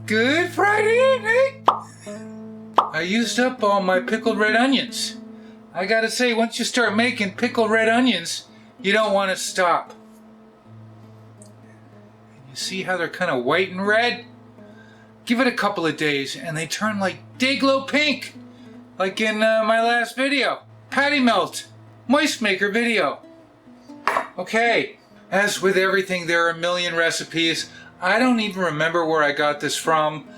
Good Friday evening! I used up all my pickled red onions. I gotta say, once you start making pickled red onions, you don't want to stop. You see how they're kind of white and red? Give it a couple of days and they turn like day-glow pink. Like in my last video. Patty melt. Moist maker video. Okay. As with everything, there are a million recipes. I don't even remember where I got this from.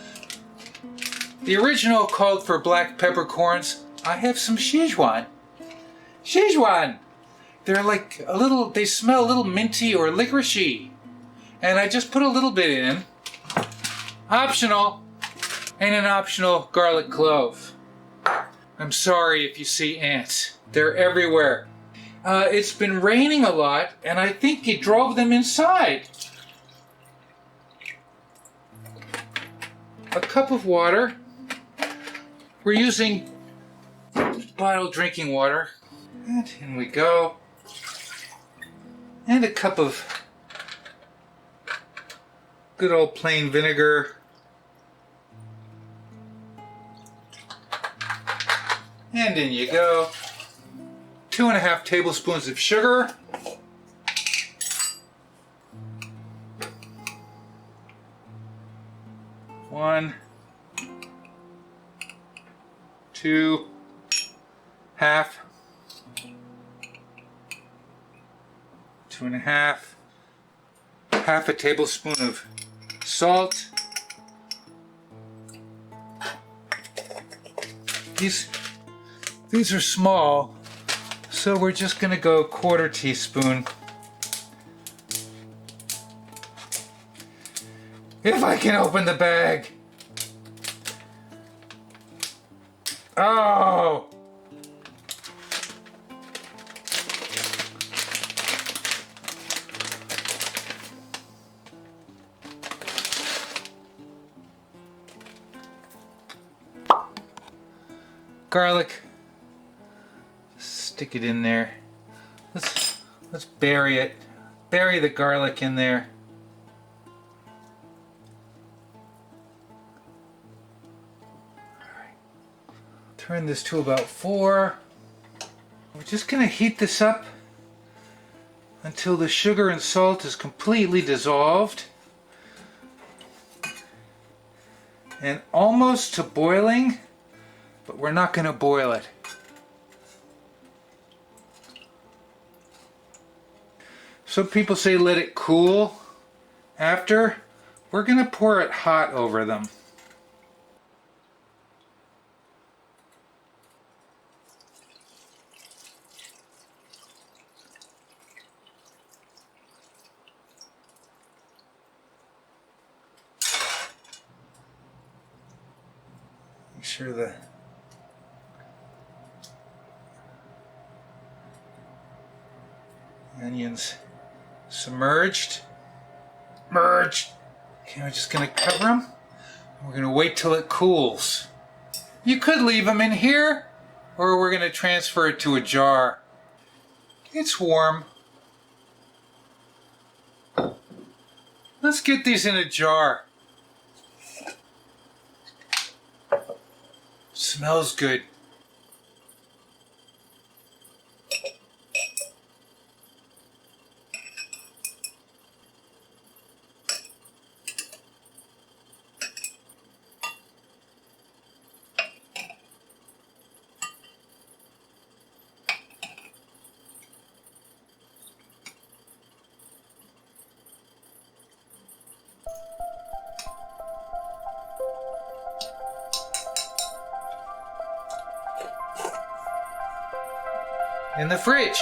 The original called for black peppercorns. I have some Sichuan. Sichuan! They're like a little, they smell a little minty or licoricey. And I just put a little bit in. Optional. And an optional garlic clove. I'm sorry if you see ants. They're everywhere. It's been raining a lot, and I think it drove them inside. A cup of water. We're using bottled drinking water. And in we go. And a cup of good old plain vinegar. And in you go. 2.5 tablespoons of sugar. One, two, half, 2.5, half a tablespoon of salt. These are small, so we're just going to go 1/4 teaspoon. If I can open the bag. Oh! Garlic. Stick it in there. Let's bury it. Bury the garlic in there. Turn this to about 4. We're just going to heat this up until the sugar and salt is completely dissolved and almost to boiling, but we're not going to boil it. Some people say let it cool after. We're going to pour it hot over them. Make sure the onions submerged. Merged. Okay, we're just going to cover them. We're going to wait till it cools. You could leave them in here, or we're going to transfer it to a jar. It's warm. Let's get these in a jar. Smells good. In the fridge.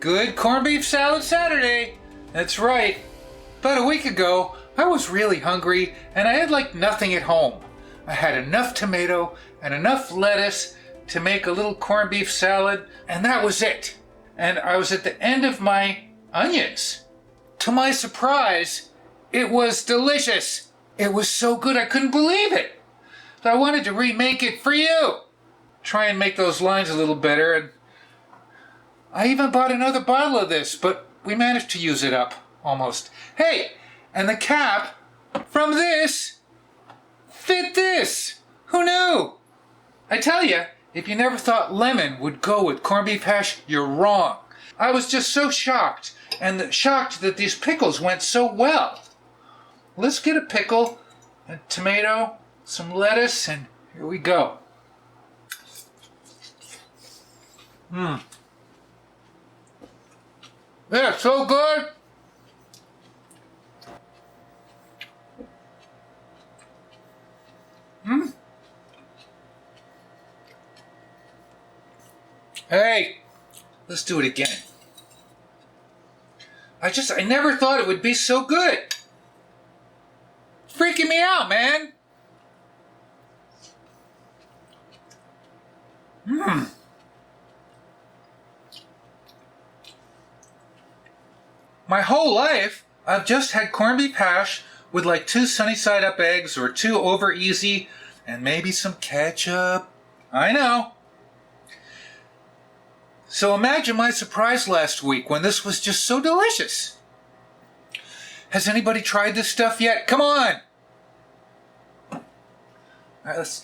Good corned beef salad Saturday. That's right. About a week ago, I was really hungry and I had like nothing at home. I had enough tomato and enough lettuce to make a little corned beef salad, and that was it. And I was at the end of my onions. To my surprise, it was delicious. It was so good I couldn't believe it. So I wanted to remake it for you. Try and make those lines a little better, and I even bought another bottle of this, but we managed to use it up, almost. Hey, and the cap from this fit this. Who knew? I tell you, if you never thought lemon would go with corned beef hash, you're wrong. I was just so shocked, and shocked that these pickles went so well. Let's get a pickle, a tomato, some lettuce, and here we go. Yeah, so good. Hey, let's do it again. I never thought it would be so good. Freaking me out, man. My whole life, I've just had corned beef hash with like 2 sunny side up eggs or 2 over easy and maybe some ketchup. I know. So imagine my surprise last week when this was just so delicious. Has anybody tried this stuff yet? Come on. All right, let's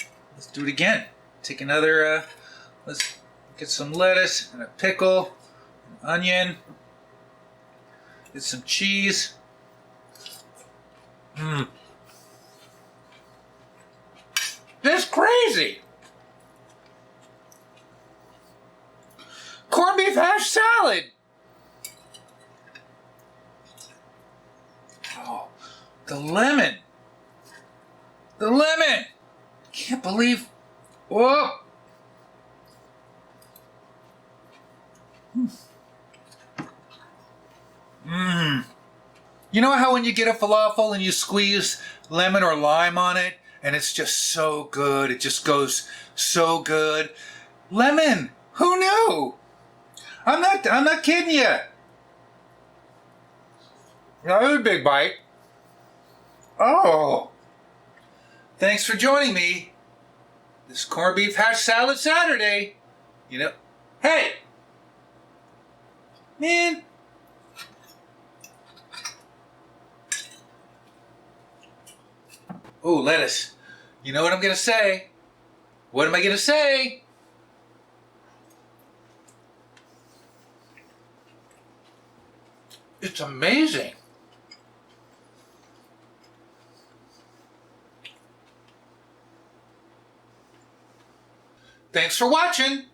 do it again. Take another, let's get some lettuce and a pickle, an onion. Get some cheese. That's crazy. Corned beef hash salad. Oh, the lemon. The lemon. Can't believe. Whoa. You know how when you get a falafel and you squeeze lemon or lime on it and it's just so good, it just goes so good? Lemon, who knew? I'm not kidding you. That was a big bite. Oh. Thanks for joining me. This corned beef hash salad Saturday. You know, hey. Man. Oh, lettuce. You know what I'm going to say? What am I going to say? It's amazing. Thanks for watching.